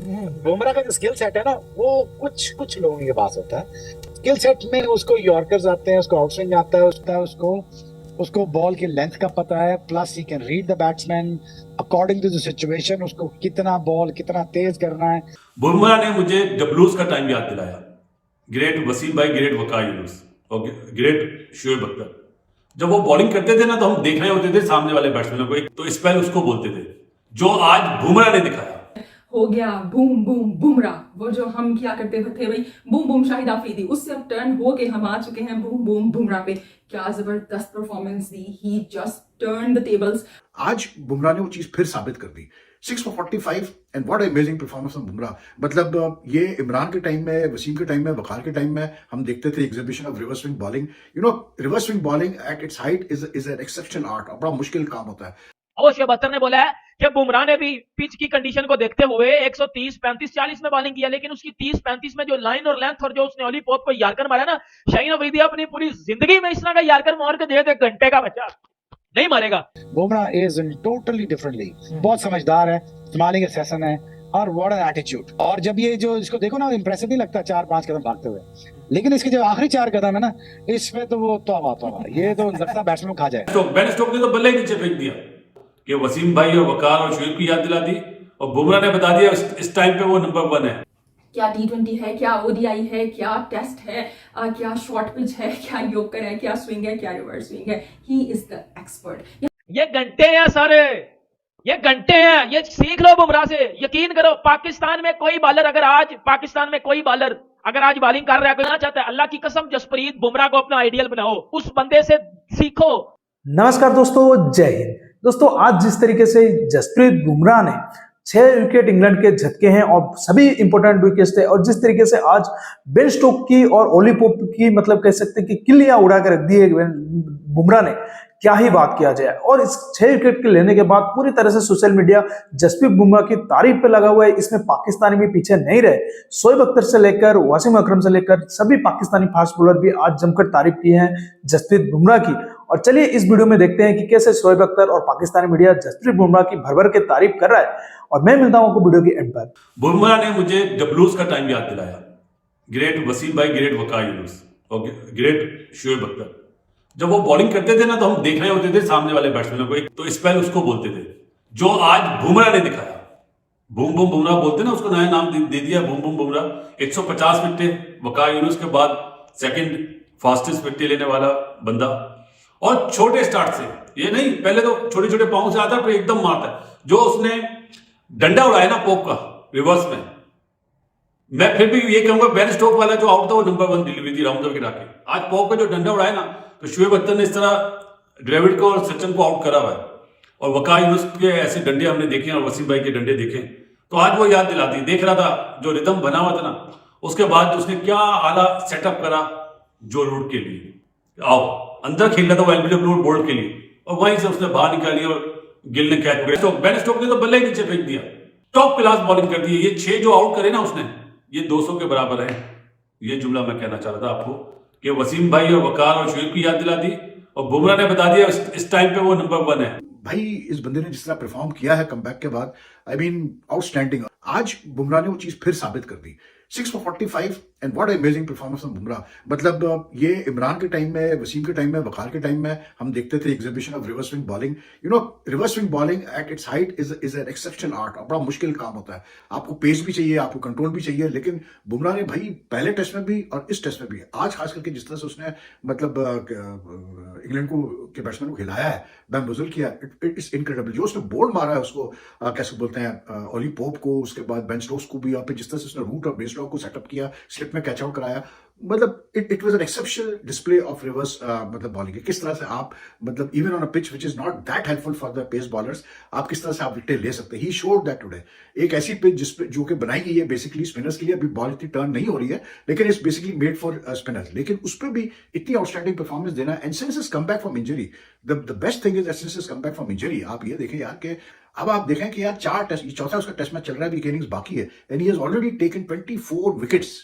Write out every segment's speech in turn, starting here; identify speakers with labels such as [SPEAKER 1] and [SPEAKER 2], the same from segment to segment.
[SPEAKER 1] बुमराह का जो skill set है ना, वो कुछ कुछ लोगों के पास होता है। स्किल सेट में उसको यॉर्कर्स आते हैं, उसको आउटस्विंग आता है, उसको उसको बॉल की लेंथ का पता है, plus he can read the batsman according to the situation, उसको कितना बॉल कितना तेज करना है।
[SPEAKER 2] बुमराह ने मुझे डब्लूज का टाइम याद दिलाया, ग्रेट वसीम भाई, ग्रेट वकार यूनुस और ग्रेट शोएब अख्तर। जब वो बॉलिंग करते थे ना, तो हम देख रहे होते थे सामने वाले बैट्समैनों को, एक तो स्पेल उसको बोलते थे, जो आज बुमराह ने दिखाया।
[SPEAKER 3] हो गया बूम बूम बुमराह, वो जो हम क्या करते थे भाई, बूम बूम शाहिद आफरीदी, उससे अब टर्न हो के हम आ चुके हैं बूम बूम बुमराह पे। क्या जबरदस्त performance the, he just turn the tables.
[SPEAKER 4] आज बुमराह ने वो चीज फिर साबित कर दी, 6 for 45 and what amazing performance of Bumrah. मतलब ये इमरान के टाइम में, वसीम के टाइम में, वकार के टाइम में हम देखते थे exhibition of reverse swing bowling. Reverse swing bowling at its height is an exceptional art और बड़ा मुश्किल काम होता है।
[SPEAKER 5] और शोएब अख्तर ने बोला है कि बुमराह ने भी पिच की कंडीशन को देखते हुए 130, 35, 40 में बॉलिंग किया, लेकिन उसकी 30, 35 में जो लाइन और लेंथ और जो उसने ओली पोप को यार्कर मारा ना, शाहीन अफरीदी अपनी पूरी जिंदगी में इस तरह का यार्कर मार के दे दे, घंटे का बच्चा नहीं मारेगा।
[SPEAKER 1] Bumrah is in totally different league, बहुत समझदार है, स्माइलिंग असेसन है, और व्हाट एन एटीट्यूड। और जब ये जो इसको देखो ना, इंप्रेसिव नहीं लगता 4-5 कदम भागते हुए, लेकिन इसके जो आखिरी 4 कदम है ना, इसमें तो वो तौबा, ये तो लगता है बैट्समैन खा जाए।
[SPEAKER 2] तो बेन स्टोक ने तो बल्ले ही नीचे फेंक दिया कि वसीम भाई और वकार और शोएब की याद दिला दी, और बुमराह ने बता दिया इस टाइम पे वो नंबर 1 है।
[SPEAKER 3] क्या T20 है, क्या ODI है, क्या टेस्ट है, क्या शॉर्ट पिच है, क्या यॉर्कर है, क्या स्विंग है, क्या रिवर्स स्विंग है, ही इज द एक्सपर्ट।
[SPEAKER 5] ये घंटे हैं सारे, ये घंटे हैं, ये सीख लो बुमराह से। यकीन करो, पाकिस्तान में कोई बॉलर अगर आज बॉलिंग कर रहा है, कोई ना चाहता है, अल्लाह की कसम जसप्रीत बुमराह को अपना आइडियल बनाओ, उस बंदे से सीखो।
[SPEAKER 6] नमस्कार दोस्तों, जय हिंद। दोस्तों, आज जिस तरीके से जसप्रीत बुमराह ने 6 विकेट इंग्लैंड के झटके हैं और सभी इंपॉर्टेंट विकेट्स थे, और जिस तरीके से आज बेन स्टोक की और ओली पोप की मतलब कह सकते हैं कि किल्लियां उड़ा कर रख दी है बुमराह ने, क्या ही बात किया जाए। और इस 6 विकेट के लेने के बाद पूरी तरह से सोशल मीडिया जसप्रीत बुमराह की तारीफ पे लगा हुआ है। इसमें पाकिस्तानी भी पीछे नहीं रहे, शोएब अख्तर से लेकर वसीम अकरम से लेकर सभी पाकिस्तानी फास्ट बॉलर भी आज जमकर तारीफ की है जसप्रीत बुमराह की। और चलिए इस वीडियो में देखते हैं कि कैसे शोएब अख्तर और पाकिस्तानी मीडिया जसप्रीत बुमराह की भर के तारीफ कर रहा है, और मैं मिलता हूं आपको वीडियो की एंड पर।
[SPEAKER 2] बुमराह ने मुझे डब्लूज का टाइम याद दिलाया, ग्रेट वसीम भाई, ग्रेट वकार यूनुस और ग्रेट शोएब अख्तर। जब वो बॉलिंग करते थे ना, तो हम देख रहे होते थे सामने वाले बैट्समैनों को, एक तो स्पेल उसको बोलते थे, जो आज बुमराह ने दिखाया। बूम बूम बुमराह बोलते ना, उसको नया नाम दे दिया बूम बूम बुमराह। 150 विकेट, वकार यूनुस के बाद सेकंड फास्टेस्ट विकेट लेने वाला बंदा, और छोटे स्टार्ट से, ये नहीं पहले तो छोटे छोटे पांव से आता है, फिर एकदम मारता है। जो उसने डंडा उड़ाया ना पोप का रिवर्स में, मैं फिर भी ये कहूंगा बेन स्टोक वाला जो आउट था वो नंबर 1 डिलीवरी थी राउंड गिरा के। आज पोप का जो डंडा उड़ाया ना, तो शोएब अख्तर ने इस तरह द्रविड़ को और सचिन को आउट करा हुआ है, और वकार यूनुस के ऐसे डंडे हमने देखे और वसीम भाई के डंडे देखे, तो आज वो याद दिलाती। देख रहा था जो रिदम बना हुआ था ना, उसके बाद उसने क्या आला सेटअप करा जो रूट के लिए, आओ अंदर खेल रहा था वो एलबीडब्ल्यू बोल्ट के लिए, और वहीं से उसने बाहर निकाली और गिल ने कैच पकड़ा। तो बेन स्टोक ने तो बल्ले ही नीचे फेंक दिया, टॉप क्लास बॉलिंग कर दी है। ये 6 जो आउट करे ना उसने, ये 200 के बराबर है। ये जुमला मैं कहना चाह रहा था आपको कि वसीम भाई और वकार और शोएब की याद दिला दी, और बुमराह ने बता दिया इस टाइम पे वो नंबर 1 है।
[SPEAKER 4] भाई इस बंदे ने जिस तरह परफॉर्म किया है कमबैक के बाद, आई मीन आउटस्टैंडिंग। आज बुमराह ने वो चीज फिर साबित कर दी, 6 for 45 and what amazing performance of Bumrah. मतलब ये इमरान के टाइम में, वसीम के टाइम में, वकार के टाइम में हम देखते थे exhibition of reverse swing bowling. Reverse swing bowling at its height is an exceptional art और बड़ा मुश्किल काम होता है। आपको पेस भी चाहिए, आपको कंट्रोल भी चाहिए, लेकिन बुमराह ने भाई पहले टेस्ट में भी और इस टेस्ट में भी, आज खास करके जिस तरह से उसने मतलब इंग्लैंड को के बैट्समैन को खिलाया है, बैम्बुजल किया, इट्स इनक्रेडिबल। जो उसने बोल्ड मारा है उसको, कैसे बोलते हैं, ओली पोप को, उसके बाद बेन स्टोक्स को भी, और फिर जिस तरह से उसने रूट और बेस लॉक को सेटअप किया, स्लिप में कैच आउट कराया, मतलब it was an exceptional display of reverse मतलब बॉलिंग। किस तरह से आप मतलब even on a pitch which is not that helpful for the pace bowlers, आप किस तरह से आप विकेट ले सकते हैं। He showed that today. एक ऐसी पिच जिस पे जो कि बनाई गई है बेसिकली स्पिनर्स के लिए, अभी बॉल इतनी टर्न नहीं हो रही है, लेकिन it's basically made for spinners, लेकिन उस पर भी इतनी आउटस्टैंडिंग परफॉर्मेंस देना। And since is come back from injury, the best thing is since is come back from injury, आप ये देखें यार कि अब आप देखें कि यार 4 टेस्ट, चौथा उसका टेस्ट मैच चल रहा है, अभी इनिंग्स बाकी है, and he has already taken 24 wickets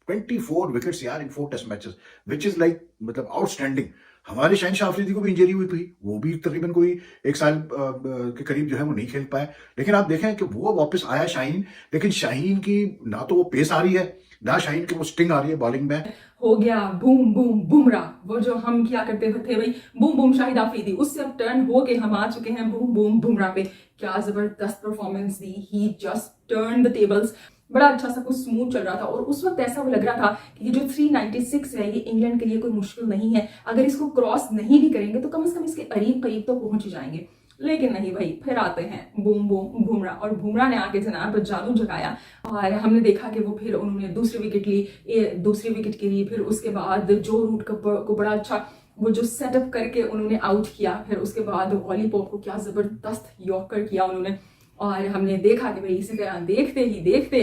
[SPEAKER 4] यार in 4 test matches, which is like मतलब आउटस्टैंडिंग। हमारे शाहीन अफरीदी को भी इंजरी हुई थी, वो भी तकरीबन कोई 1 साल के करीब जो है वो नहीं खेल पाए। लेकिन आप देखें कि वो वापस आया शाहीन, लेकिन शाहीन की ना तो वो पेस आ रही है, ना शाहीन की वो स्टिंग आ रही है बॉलिंग में।
[SPEAKER 3] हो गया बूम बूम बुमराह, वो जो हम किया करते थे भाई बूम बूम शाहिद आफरीदी, उससे अब टर्न हो के हम आ चुके हैं बूम बूम बुमराह पे। क्या जबरदस्त performance the, he just turn the tables. बड़ा अच्छा सा कुछ स्मूथ चल रहा था और उस वक्त ऐसा वो लग रहा था कि ये जो 396 है ये इंग्लैंड के लिए कोई मुश्किल नहीं है, अगर इसको क्रॉस नहीं भी करेंगे तो कम से कम इसके करीब करीब तो पहुंच ही जाएंगे। लेकिन नहीं भाई, फिर आते हैं बूम बूम बुमराह, और बुमराह ने आके जनाब जादू जगाया और हमने देखा कि वो फिर उन्होंने दूसरी विकेट ली, दूसरी विकेट के लिए फिर उसके बाद जो रूट को बड़ा अच्छा वो जो सेटअप करके उन्होंने आउट किया, फिर उसके बाद ऑली पॉप को क्या जबरदस्त यॉर्कर किया उन्होंने। और हमने देखा कि भाई इसी तरह देखते ही देखते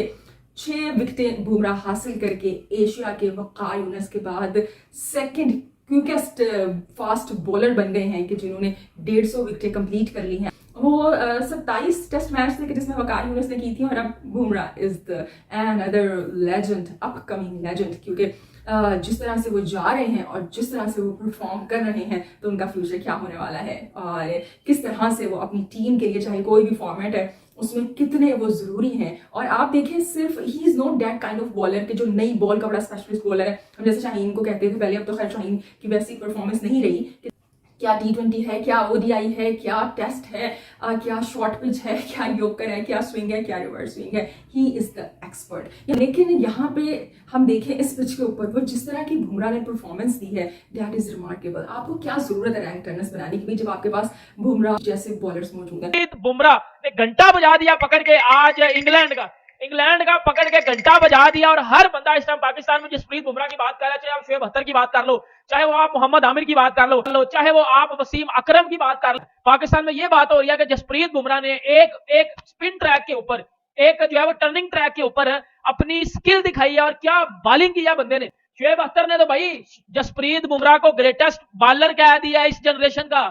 [SPEAKER 3] 6 विकेटें बुमराह हासिल करके एशिया के वक़ार यूनुस के बाद सेकंड क्विकेस्ट फास्ट बॉलर बन गए हैं कि जिन्होंने 150 विकेटें कंप्लीट कर ली हैं। वो 27 टेस्ट मैच थे कि जिसमें वक़ार यूनुस ने की थी, और अब Bumrah is the another legend, upcoming legend, क्योंकि जिस तरह से वो जा रहे हैं और जिस तरह से वो परफॉर्म कर रहे हैं तो उनका फ्यूचर क्या होने वाला है और किस तरह से वो अपनी टीम के लिए, चाहे कोई भी फॉर्मेट है उसमें कितने वो जरूरी हैं। और आप देखें सिर्फ he is not that kind of bowler के जो नई बॉल का बड़ा स्पेशलिस्ट बॉलर है, हम जैसे शाहीन को कहते थे पहले, अब तो खैर शाहीन की वैसी परफॉर्मेंस नहीं रही। क्या T20 है, क्या ODI है, क्या टेस्ट है, क्या शॉर्ट पिच है, क्या यॉर्कर है, क्या स्विंग है, क्या रिवर्स स्विंग है, ही इज द एक्सपर्ट। लेकिन यहाँ पे हम देखें इस पिच के ऊपर वो जिस तरह की बुमराह ने परफॉर्मेंस दी है, दैट इज रिमार्केबल। आपको क्या जरूरत है रैंक टर्नर्स बनाने की जब आपके पास बुमराह जैसे बॉलर्स मौजूद हैं।
[SPEAKER 5] बुमराह ने घंटा बजा दिया पकड़ के आज इंग्लैंड का पकड़ के घंटा बजा दिया। और हर बंदा इस टाइम पाकिस्तान में जसप्रीत बुमराह की बात कर रहा है, चाहे आप शोएब अख्तर की बात कर लो, चाहे वो आप मोहम्मद आमिर की बात कर लो, चाहे वो आप वसीम अकरम की बात कर लो, पाकिस्तान में ये बात हो रही है कि जसप्रीत बुमराह ने एक स्पिन ट्रैक के ऊपर, एक जो है वो टर्निंग ट्रैक के ऊपर अपनी स्किल दिखाई है और क्या बॉलिंग किया बंदे ने। शोएब अख्तर ने तो भाई जसप्रीत बुमराह को ग्रेटेस्ट बॉलर कह दिया इस जनरेशन का।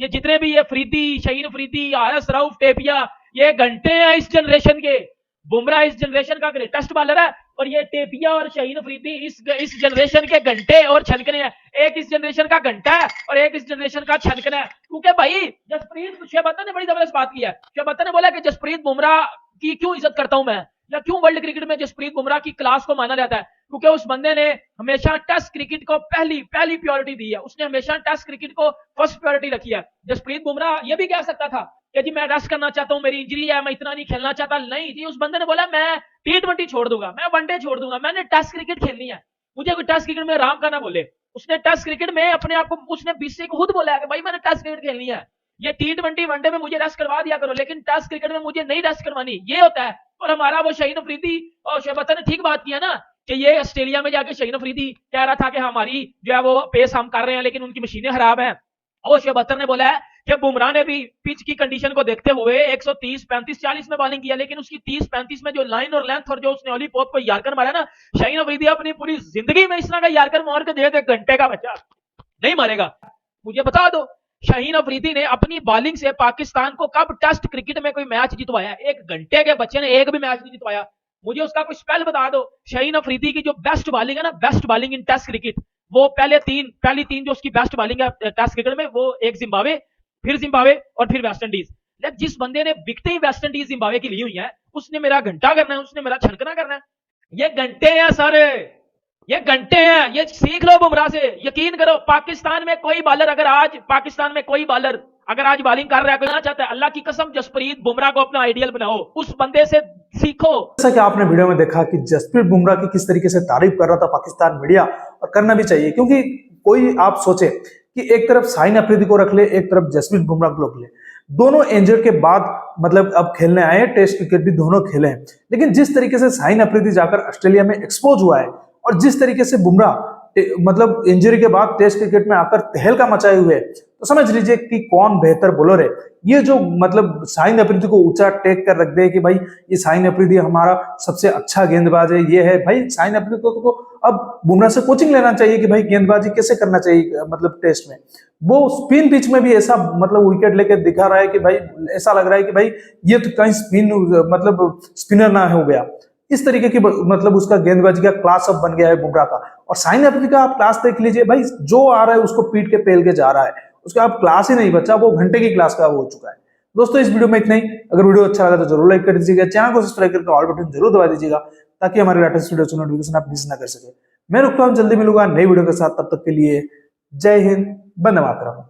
[SPEAKER 5] ये जितने भी ये अफरीदी, शाहीन अफरीदी, आरएस रऊफ, टेपिया, ये घंटे हैं इस जनरेशन के। बुमराह इस जनरेशन का ग्रेटेस्ट बॉलर है और ये टेपिया और शाहीन अफरीदी इस जनरेशन के घंटे और छनकने हैं। एक इस जनरेशन का घंटा है और एक इस जनरेशन का छनकना है। क्योंकि भाई जसप्रीत, शोएब अख्तर ने बड़ी जबरदस्त बात की है। शोएब अख्तर ने बोला कि जसप्रीत बुमराह की क्यों इज्जत करता हूं मैं, या क्यों वर्ल्ड क्रिकेट में जसप्रीत बुमराह की क्लास को माना जाता है, क्योंकि उस बंदे ने हमेशा टेस्ट क्रिकेट को पहली प्रायोरिटी दी है। उसने हमेशा टेस्ट क्रिकेट को फर्स्ट प्रायोरिटी रखी है। जसप्रीत बुमराह ये भी कह सकता था कि जी मैं रेस्ट करना चाहता हूं, मेरी इंजरी है, मैं इतना नहीं खेलना चाहता। नहीं जी, उस बंदे ने बोला मैं T20 छोड़ दूंगा, मैं वनडे छोड़ दूंगा, मैंने टेस्ट क्रिकेट खेलनी है, मुझे कोई टेस्ट क्रिकेट में आराम करना बोले। उसने टेस्ट क्रिकेट में अपने आप को, उसने बीसीसीआई को खुद बोला है कि भाई मैंने टेस्ट क्रिकेट खेलनी है, ये T20 वनडे में मुझे रेस्ट करवा दिया करो, लेकिन टेस्ट क्रिकेट में मुझे नहीं रेस्ट करवानी, ये होता है। और हमारा वो शाहीन अफरीदी और शोएब अख्तर ने ठीक बात किया ना कि ये ऑस्ट्रेलिया में जाके शाहीन अफरीदी कह रहा था कि हमारी जो है वो पेस हम कर रहे हैं लेकिन उनकी मशीनें खराब हैं। और शोएब अख्तर ने बोला है कि बुमराह ने भी पिच की कंडीशन को देखते हुए 130, 35, 40 में बॉलिंग किया, लेकिन उसकी 30, 35 में जो लाइन और लेंथ और जो उसने ऑली पॉप को यार्कर मारा ना, शाहीन अफरीदी अपनी पूरी जिंदगी में इस तरह का यार्कर मार के दे दे, घंटे का बच्चा नहीं मारेगा। मुझे बता दो शाहीन अफरीदी ने अपनी बॉलिंग से पाकिस्तान को कब टेस्ट क्रिकेट में कोई मैच जितवाया? एक घंटे के बच्चे ने एक भी मैच नहीं जितवाया। मुझे उसका कोई स्पेल बता दो। शाहीन अफरीदी की जो बेस्ट बॉलिंग है ना, best bowling in test cricket, वो पहली तीन जो उसकी बेस्ट बॉलिंग है टेस्ट क्रिकेट में, वो एक जिम्बाब्वे, फिर जिम्बाब्वे और फिर वेस्ट इंडीज। लेकिन जिस बंदे ने विकेटें ही वेस्ट इंडीज जिम्बाब्वे की ली हुई है, उसने मेरा घंटा करना है, उसने मेरा छनकना करना है। ये घंटे हैं सर, ये घंटे हैं, ये सीख लो बुमराह से। यकीन करो पाकिस्तान में कोई बॉलर अगर आज बॉलिंग कर रहा है, कोई ना चाहता है, अल्लाह की कसम जसप्रीत बुमराह को अपना आइडियल बनाओ, उस बंदे से सीखो।
[SPEAKER 6] जैसा कि आपने वीडियो में देखा कि जसप्रीत बुमराह की किस तरीके से तारीफ कर रहा था पाकिस्तान मीडिया, और करना भी चाहिए, क्योंकि कोई आप सोचे कि एक तरफ शाहीन अफरीदी को रख ले, एक तरफ जसप्रीत बुमराह को रख ले, दोनों इंजर्ड के बाद मतलब अब खेलने आए, टेस्ट क्रिकेट भी दोनों खेले हैं, लेकिन जिस तरीके से शाहीन अफरीदी जाकर ऑस्ट्रेलिया में एक्सपोज हुआ है और जिस तरीके से बुमराह मतलब इंजरी के बाद टेस्ट क्रिकेट में आकर तहलका मचाए हुए है, तो समझ लीजिए कि कौन बेहतर बॉलर है। ये जो मतलब शाहीन अफरीदी को ऊंचा टेक कर रख दे कि भाई ये शाहीन अफरीदी हमारा सबसे अच्छा गेंदबाज है, ये है भाई शाहीन अफरीदी को अब बुमराह से कोचिंग लेना चाहिए कि भाई गेंदबाजी कैसे करना चाहिए। मतलब टेस्ट में वो स्पिन पिच में भी ऐसा मतलब विकेट लेके दिखा रहा है कि भाई ऐसा लग रहा है कि भाई ये तो कहीं स्पिन मतलब स्पिनर ना हो गया। इस तरीके की मतलब उसका गेंदबाजी का क्लास अब बन गया है बुमराह का। और साउथ अफ्रीका आप क्लास देख लीजिए भाई, जो आ रहा है उसको पीट के पेल के जा रहा है, उसका अब क्लास ही नहीं बचा, वो घंटे की क्लास का हो चुका है। दोस्तों इस वीडियो में इतना ही। अगर वीडियो अच्छा लगा तो जरूर लाइक कर दीजिएगा, चैनल को सब्सक्राइब करके ऑल बटन जरूर दबा दीजिएगा ताकि हमारे लेटेस्ट वीडियो की नोटिफिकेशन आप मिस ना कर सके। मैं रुकता हूं, जल्दी मिलूंगा नई वीडियो के साथ, तब तक के लिए जय हिंद, वंदे मातरम।